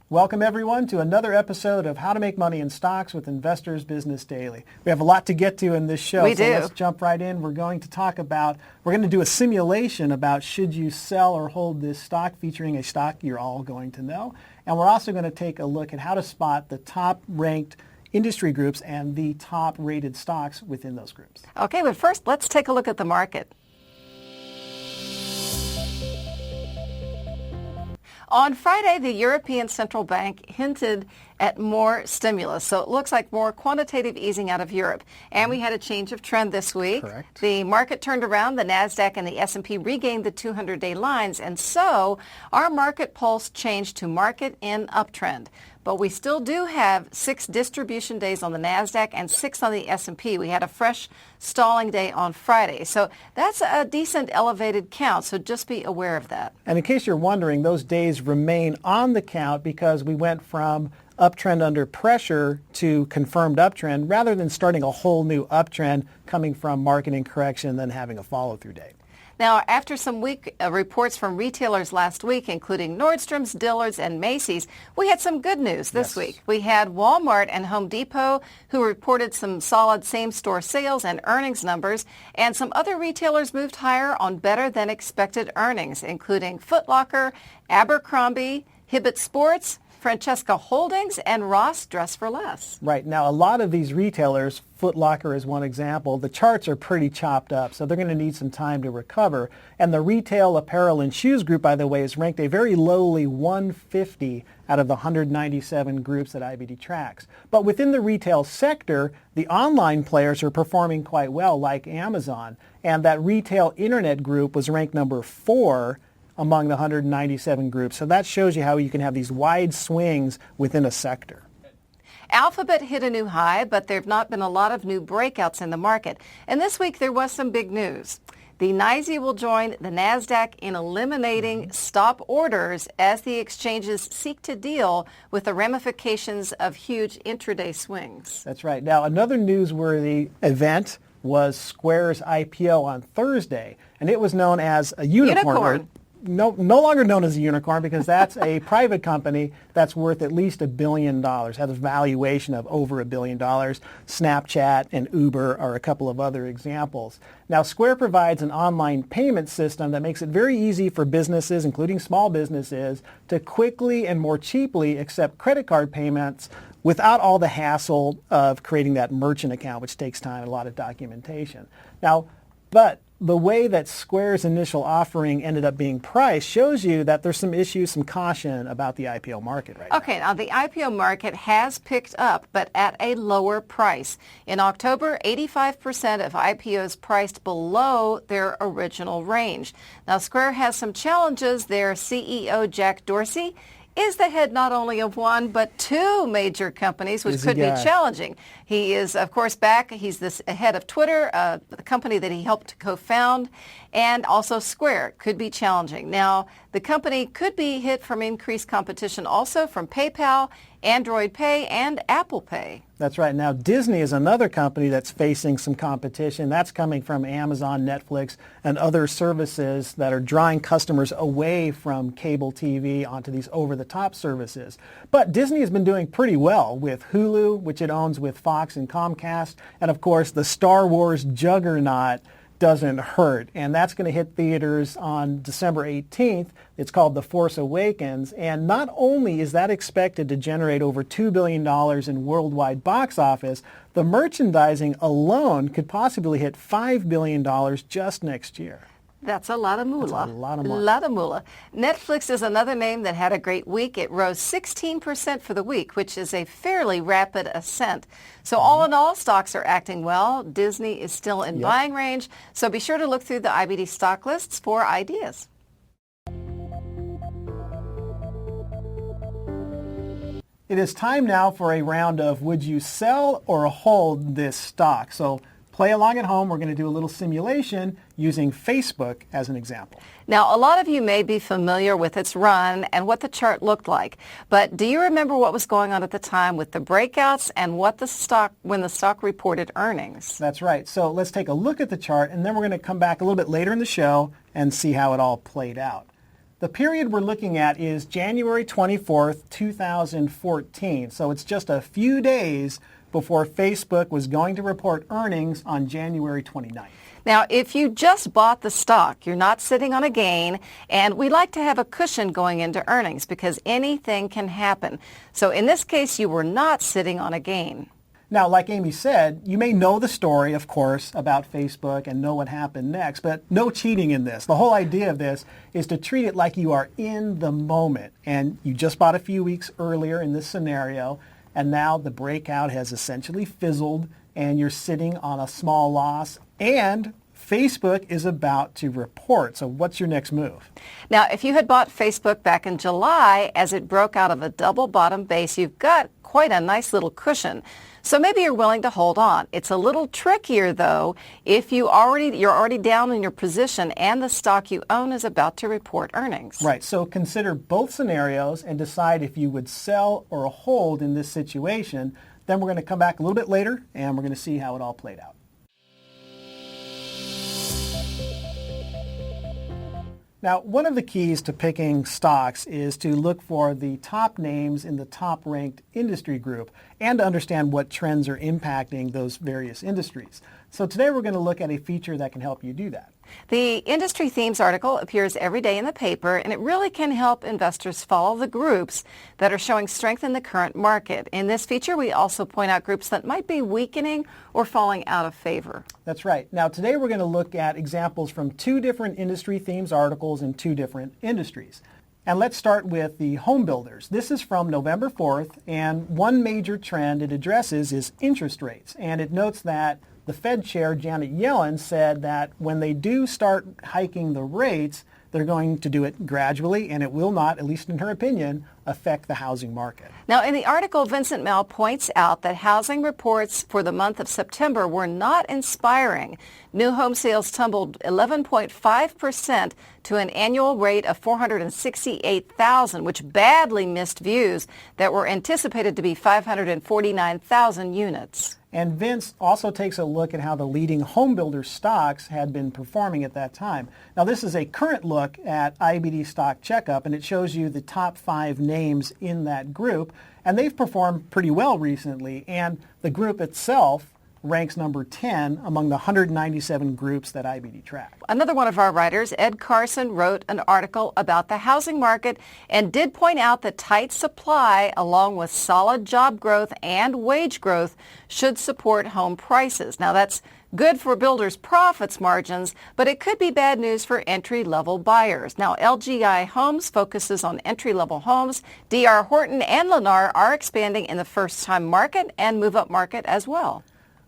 Welcome everyone to another episode of How to Make Money in Stocks with Investors Business Daily. We have a lot to get to in this show, We do. Let's jump right in. We're going to do a simulation about should you sell or hold this stock, featuring a stock you're all going to know. And we're also going to take a look at how to spot the top ranked industry groups and the top rated stocks within those groups. Okay, but first let's take a look at the market. On Friday, the European Central Bank hinted at more stimulus. So it looks like more quantitative easing out of Europe. And we had a change of trend this week. Correct. The market turned around. The NASDAQ and the S&P regained the 200-day lines. And so our market pulse changed to market in uptrend. But we still do have 6 distribution days on the NASDAQ and 6 on the S&P. We had a fresh stalling day on Friday. So that's a decent elevated count, so just be aware of that. And in case you're wondering, those days remain on the count because we went from uptrend under pressure to confirmed uptrend rather than starting a whole new uptrend coming from marketing correction and then having a follow-through day. Now, after some weak reports from retailers last week, including Nordstrom's, Dillard's, and Macy's, we had some good news this week. We had Walmart and Home Depot, who reported some solid same-store sales and earnings numbers, and some other retailers moved higher on better-than-expected earnings, including Foot Locker, Abercrombie, Hibbett Sports, Francesca Holdings, and Ross Dress for Less. Right. Now, a lot of these retailers, Foot Locker is one example, the charts are pretty chopped up, so they're going to need some time to recover. And the retail, apparel, and shoes group, by the way, is ranked a very lowly 150 out of the 197 groups that IBD tracks. But within the retail sector, the online players are performing quite well, like Amazon. And that retail internet group was ranked number 4 among the 197 groups. So that shows you how you can have these wide swings within a sector. Alphabet hit a new high, but there have not been a lot of new breakouts in the market. And this week there was some big news. The NYSE will join the NASDAQ in eliminating stop orders as the exchanges seek to deal with the ramifications of huge intraday swings. That's right. Now, another newsworthy event was Square's IPO on Thursday, and it was known as a unicorn. No longer known as a unicorn because that's a private company that's worth at least $1 billion, has a valuation of over $1 billion. Snapchat and Uber are a couple of other examples. Now, Square provides an online payment system that makes it very easy for businesses, including small businesses, to quickly and more cheaply accept credit card payments without all the hassle of creating that merchant account, which takes time and a lot of documentation. Now, but the way that Square's initial offering ended up being priced shows you that there's some issues, some caution about the IPO market right now. Okay, now the IPO market has picked up, but at a lower price. In October, 85% of IPOs priced below their original range. Now, Square has some challenges. Their CEO, Jack Dorsey, is the head not only of one, but 2 major companies, which could be challenging. He is, of course, back. He's the head of Twitter, the company that he helped co-found, and also Square could be challenging. Now, the company could be hit from increased competition also from PayPal, Android Pay, and Apple Pay. That's right. Now, Disney is another company that's facing some competition. That's coming from Amazon, Netflix, and other services that are drawing customers away from cable TV onto these over-the-top services. But Disney has been doing pretty well with Hulu, which it owns with Fox and Comcast, and of course the Star Wars juggernaut doesn't hurt. And that's going to hit theaters on December 18th. It's called The Force Awakens. And not only is that expected to generate over $2 billion in worldwide box office, the merchandising alone could possibly hit $5 billion just next year. That's a lot of moolah. That's a lot of money. A lot of moolah. Netflix is another name that had a great week. It rose 16% for the week, which is a fairly rapid ascent. So all in all, stocks are acting well. Disney is still in buying range. So be sure to look through the IBD stock lists for ideas. It is time now for a round of would you sell or hold this stock? So play along at home. We're going to do a little simulation using Facebook as an example. Now, a lot of you may be familiar with its run and what the chart looked like, but do you remember what was going on at the time with the breakouts and what the stock, when the stock reported earnings? That's right. So let's take a look at the chart, and then we're going to come back a little bit later in the show and see how it all played out. The period we're looking at is January 24th, 2014. So it's just a few days before Facebook was going to report earnings on January 29th. Now, if you just bought the stock, you're not sitting on a gain, and we like to have a cushion going into earnings because anything can happen. So in this case, you were not sitting on a gain. Now, like Amy said, you may know the story, of course, about Facebook and know what happened next, but no cheating in this. The whole idea of this is to treat it like you are in the moment, and you just bought a few weeks earlier in this scenario, and now the breakout has essentially fizzled, and you're sitting on a small loss, and Facebook is about to report. So what's your next move? Now, if you had bought Facebook back in July as it broke out of a double bottom base, you've got quite a nice little cushion. So maybe you're willing to hold on. It's a little trickier, though, if you're already down in your position and the stock you own is about to report earnings. Right. So consider both scenarios and decide if you would sell or hold in this situation. Then we're going to come back a little bit later, and we're going to see how it all played out. Now, one of the keys to picking stocks is to look for the top names in the top-ranked industry group and to understand what trends are impacting those various industries. So today we're going to look at a feature that can help you do that. The Industry Themes article appears every day in the paper, and it really can help investors follow the groups that are showing strength in the current market. In this feature, we also point out groups that might be weakening or falling out of favor. That's right. Now, today we're going to look at examples from two different Industry Themes articles in two different industries. And let's start with the home builders. This is from November 4th, and one major trend it addresses is interest rates. And it notes that the Fed Chair, Janet Yellen, said that when they do start hiking the rates, they're going to do it gradually, and it will not, at least in her opinion, affect the housing market. Now, in the article, Vincent Mao points out that housing reports for the month of September were not inspiring. New home sales tumbled 11.5% to an annual rate of 468,000, which badly missed views that were anticipated to be 549,000 units. And Vince also takes a look at how the leading home builder stocks had been performing at that time. Now, this is a current look at IBD Stock Checkup, and it shows you the top 5 names in that group, and they've performed pretty well recently, and the group itself ranks number 10 among the 197 groups that IBD tracked. Another one of our writers, Ed Carson, wrote an article about the housing market and did point out that tight supply, along with solid job growth and wage growth, should support home prices. Now, that's good for builders' profits margins, but it could be bad news for entry-level buyers. Now, LGI Homes focuses on entry-level homes. D.R. Horton and Lennar are expanding in the first-time market and move-up market as well.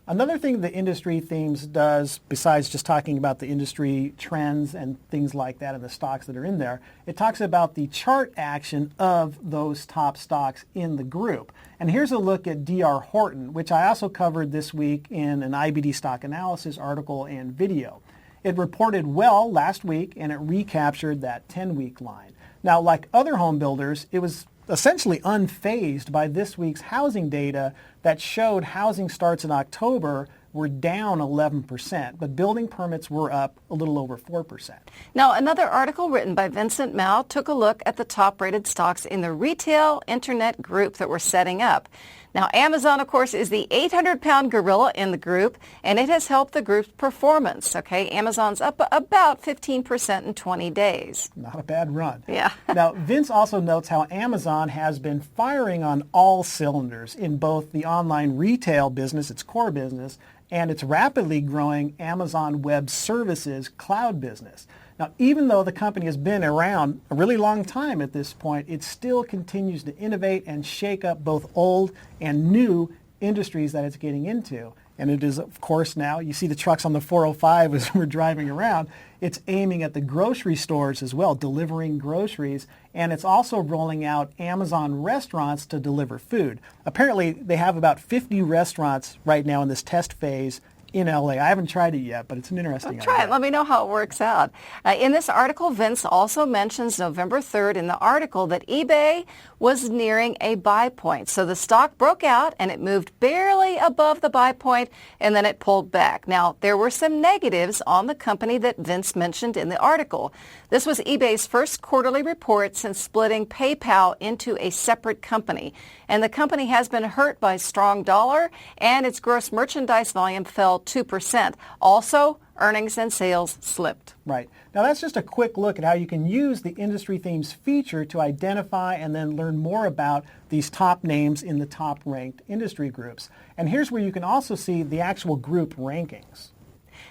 Another thing the Industry Themes does, besides just talking about the industry trends and things like that and the stocks that are in there, it talks about the chart action of those top stocks in the group. And here's a look at D.R. Horton, which I also covered this week in an IBD Stock Analysis article and video. It reported well last week, and it recaptured that 10-week line. Now, like other home builders, it was essentially unfazed by this week's housing data that showed housing starts in October were down 11%, but building permits were up a little over 4%. Now, another article written by Vincent Mao took a look at the top-rated stocks in the retail internet group that we're setting up. Now, Amazon, of course, is the 800-pound gorilla in the group, and it has helped the group's performance. Okay, Amazon's up about 15% in 20 days. Not a bad run. Yeah. Now, Vince also notes how Amazon has been firing on all cylinders in both the online retail business, its core business, and its rapidly growing Amazon Web Services cloud business. Now, even though the company has been around a really long time at this point, it still continues to innovate and shake up both old and new industries that it's getting into. And it is, of course, now, you see the trucks on the 405 as we're driving around. It's aiming at the grocery stores as well, delivering groceries. And it's also rolling out Amazon restaurants to deliver food. Apparently, they have about 50 restaurants right now in this test phase in LA. I haven't tried it yet, but it's an interesting idea. Try it. Let me know how it works out. In this article, Vince also mentions November 3rd in the article that eBay was nearing a buy point. So the stock broke out and it moved barely above the buy point and then it pulled back. Now, there were some negatives on the company that Vince mentioned in the article. This was eBay's first quarterly report since splitting PayPal into a separate company. And the company has been hurt by a strong dollar and its gross merchandise volume fell 2%. Also, earnings and sales slipped. Right. Now that's just a quick look at how you can use the Industry Themes feature to identify and then learn more about these top names in the top ranked industry groups. And here's where you can also see the actual group rankings.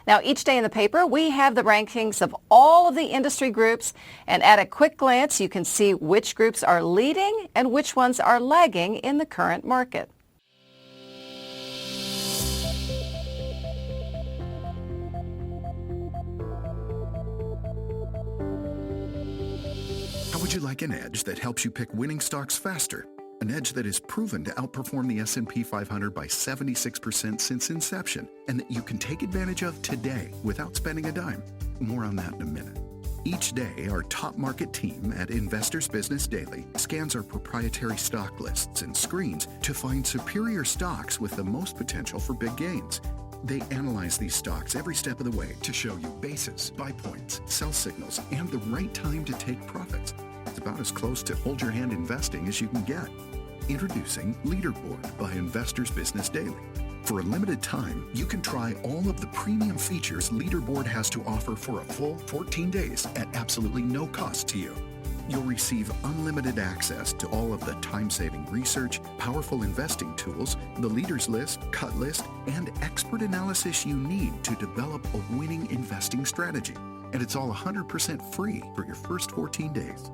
Now, each day in the paper, we have the rankings of all of the industry groups, and at a quick glance, you can see which groups are leading and which ones are lagging in the current market. How would you like an edge that helps you pick winning stocks faster? An edge that is proven to outperform the S&P 500 by 76% since inception, and that you can take advantage of today without spending a dime. More on that in a minute. Each day, our top market team at Investors Business Daily scans our proprietary stock lists and screens to find superior stocks with the most potential for big gains. They analyze these stocks every step of the way to show you basis, buy points, sell signals, and the right time to take profits. It's about as close to hold your hand investing as you can get. Introducing Leaderboard by Investors Business Daily. For a limited time, you can try all of the premium features Leaderboard has to offer for a full 14 days at absolutely no cost to you. You'll receive unlimited access to all of the time-saving research, powerful investing tools, the leaders list, cut list, and expert analysis you need to develop a winning investing strategy. And it's all 100% free for your first 14 days.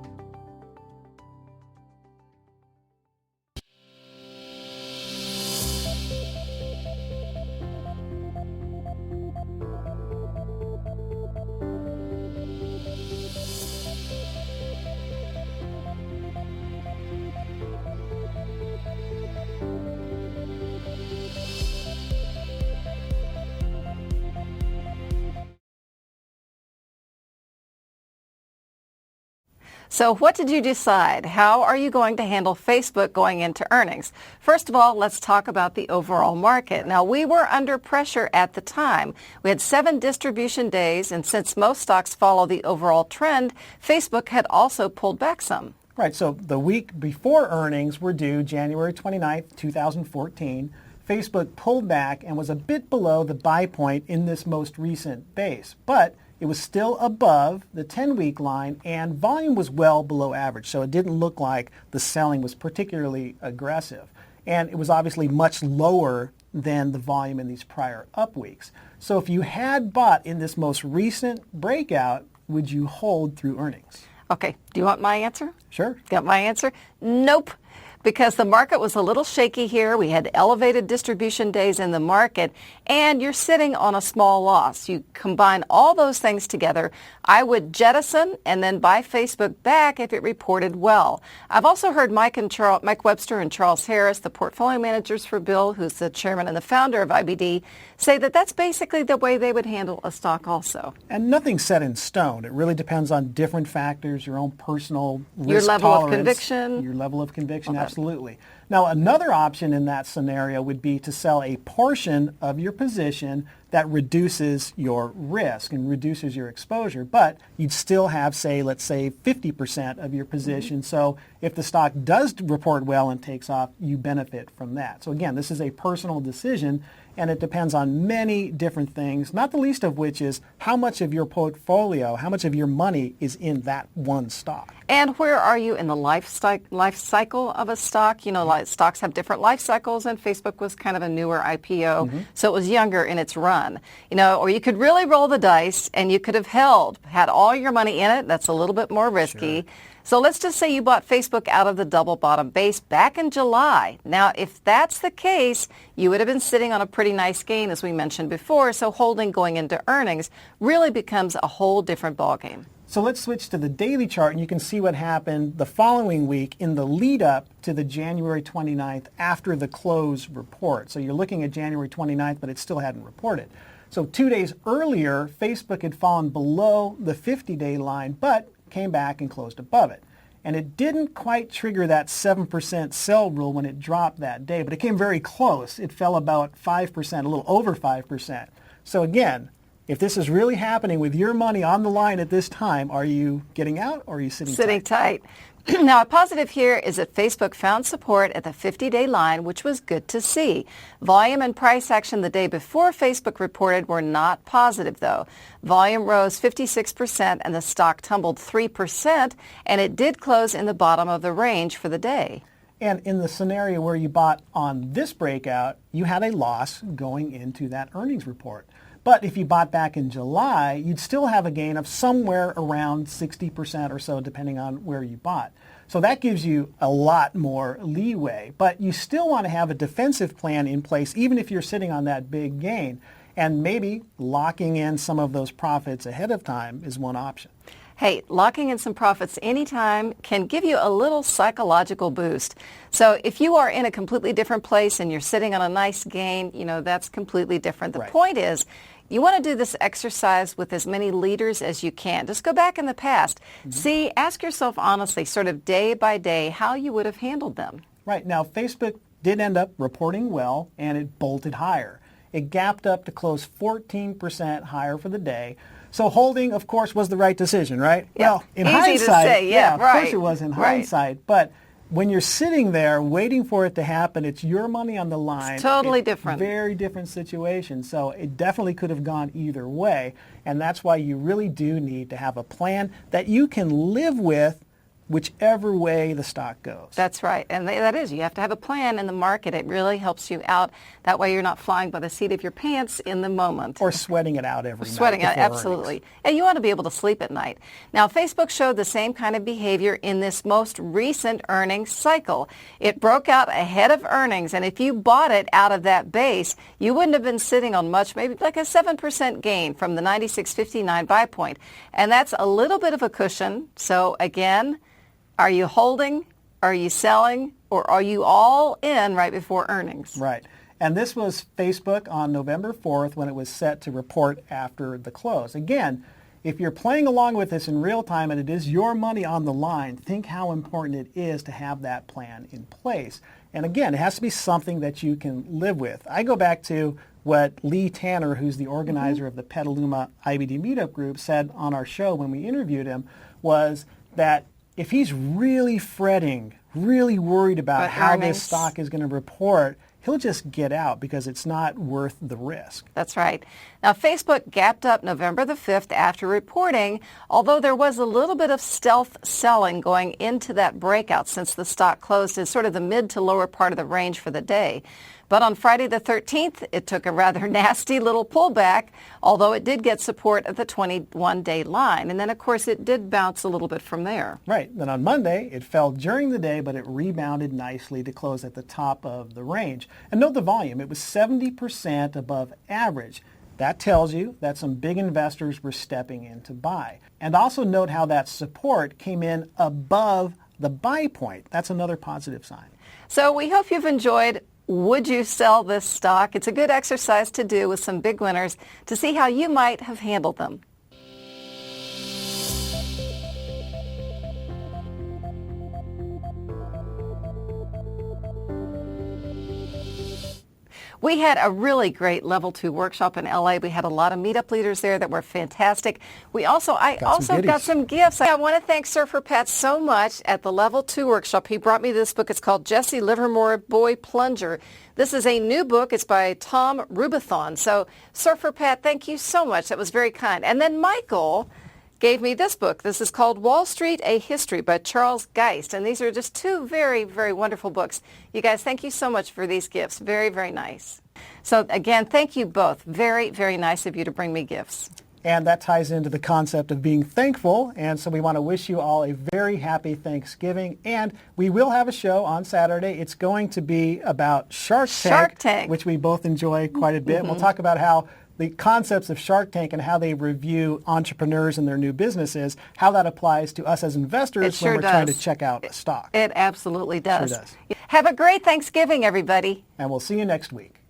So what did you decide? How are you going to handle Facebook going into earnings? First of all, let's talk about the overall market. Now, we were under pressure at the time. We had 7 distribution days, and since most stocks follow the overall trend, Facebook had also pulled back some. Right, so the week before earnings were due, January 29th, 2014, Facebook pulled back and was a bit below the buy point in this most recent base. But it was still above the 10-week line, and volume was well below average, so it didn't look like the selling was particularly aggressive. And it was obviously much lower than the volume in these prior up weeks. So if you had bought in this most recent breakout, would you hold through earnings? Okay, do you want my answer? Sure. Got my answer? Nope. Because the market was a little shaky here. We had elevated distribution days in the market, and you're sitting on a small loss. You combine all those things together, I would jettison and then buy Facebook back if it reported well. I've also heard Mike Webster and Charles Harris, the portfolio managers for Bill, who's the chairman and the founder of IBD, say that that's basically the way they would handle a stock also. And nothing's set in stone. It really depends on different factors, your own personal risk your level tolerance, of conviction. Your level of conviction, Okay. absolutely. Now, another option in that scenario would be to sell a portion of your position that reduces your risk and reduces your exposure, but you'd still have, let's say 50% of your position. So if the stock does report well and takes off, you benefit from that. So again, this is a personal decision, and it depends on many different things, not the least of which is how much of your portfolio, how much of your money is in that one stock. And where are you in the life cycle of a stock? You know, stocks have different life cycles, and Facebook was kind of a newer IPO, so it was younger in its run. You know, or you could really roll the dice, and you could have had all your money in it. That's a little bit more risky. Sure. So let's just say you bought Facebook out of the double bottom base back in July. Now, if that's the case, you would have been sitting on a pretty nice gain, as we mentioned before, so holding going into earnings really becomes a whole different ballgame. So let's switch to the daily chart, and you can see what happened the following week in the lead up to the January 29th after the close report. So you're looking at January 29th, but it still hadn't reported. So 2 days earlier, Facebook had fallen below the 50-day line, but came back and closed above it. And it didn't quite trigger that 7% sell rule when it dropped that day, but it came very close. It fell about 5%, a little over 5%. So again, if this is really happening with your money on the line at this time, are you getting out or are you sitting tight? Now, a positive here is that Facebook found support at the 50-day line, which was good to see. Volume and price action the day before Facebook reported were not positive, though. Volume rose 56% and the stock tumbled 3%, and it did close in the bottom of the range for the day. And in the scenario where you bought on this breakout, you had a loss going into that earnings report. But if you bought back in July, you'd still have a gain of somewhere around 60% or so, depending on where you bought. So that gives you a lot more leeway. But you still want to have a defensive plan in place, even if you're sitting on that big gain. And maybe locking in some of those profits ahead of time is one option. Hey, locking in some profits anytime can give you a little psychological boost. So if you are in a completely different place and you're sitting on a nice gain, that's completely different. The point is, you want to do this exercise with as many leaders as you can. Just go back in the past. Ask yourself honestly, sort of day by day, how you would have handled them. Right. Now, Facebook did end up reporting well, and it bolted higher. It gapped up to close 14% higher for the day. So holding, of course, was the right decision, right? Yep. Well, in Easy hindsight, to say, of course it was in hindsight. But when you're sitting there waiting for it to happen, it's your money on the line. It's totally different. Very different situation. So it definitely could have gone either way. And that's why you really do need to have a plan that you can live with whichever way the stock goes. That's right. And that is, you have to have a plan in the market. It really helps you out. That way you're not flying by the seat of your pants in the moment. Or sweating it out every night. Sweating it, absolutely. Earnings. And you want to be able to sleep at night. Now, Facebook showed the same kind of behavior in this most recent earnings cycle. It broke out ahead of earnings, and if you bought it out of that base, you wouldn't have been sitting on much, maybe like a 7% gain from the 96.59 buy point. And that's a little bit of a cushion. So again, are you holding, are you selling, or are you all in right before earnings? Right. And this was Facebook on November 4th when it was set to report after the close. Again, if you're playing along with this in real time and it is your money on the line, think how important it is to have that plan in place. And again, it has to be something that you can live with. I go back to what Lee Tanner, who's the organizer of the Petaluma IBD Meetup Group, said on our show when we interviewed him, was that if he's really fretting, really worried about how this stock is going to report, he'll just get out because it's not worth the risk. That's right. Now, Facebook gapped up November the 5th after reporting, although there was a little bit of stealth selling going into that breakout since the stock closed in sort of the mid to lower part of the range for the day. But on Friday the 13th, it took a rather nasty little pullback, although it did get support at the 21-day line. And then, of course, it did bounce a little bit from there. Right. Then on Monday, it fell during the day, but it rebounded nicely to close at the top of the range. And note the volume. It was 70% above average. That tells you that some big investors were stepping in to buy. And also note how that support came in above the buy point. That's another positive sign. So we hope you've enjoyed Would You Sell This Stock? It's a good exercise to do with some big winners to see how you might have handled them. We had a really great Level 2 workshop in LA. We had a lot of meetup leaders there that were fantastic. I also got some gifts. I want to thank Surfer Pat so much at the Level 2 workshop. He brought me this book. It's called Jesse Livermore, Boy Plunger. This is a new book. It's by Tom Rubathon. So Surfer Pat, thank you so much. That was very kind. And then Michael gave me this book. This is called Wall Street, A History by Charles Geist. And these are just two very, very wonderful books. You guys, thank you so much for these gifts. Very, very nice. So again, thank you both. Very, very nice of you to bring me gifts. And that ties into the concept of being thankful. And so we want to wish you all a very happy Thanksgiving. And we will have a show on Saturday. It's going to be about Shark Tank, Tank. which we both enjoy quite a bit. We'll talk about how the concepts of Shark Tank and how they review entrepreneurs and their new businesses, how that applies to us as investors when we're trying to check out a stock. It absolutely does. Sure does. Have a great Thanksgiving, everybody. And we'll see you next week.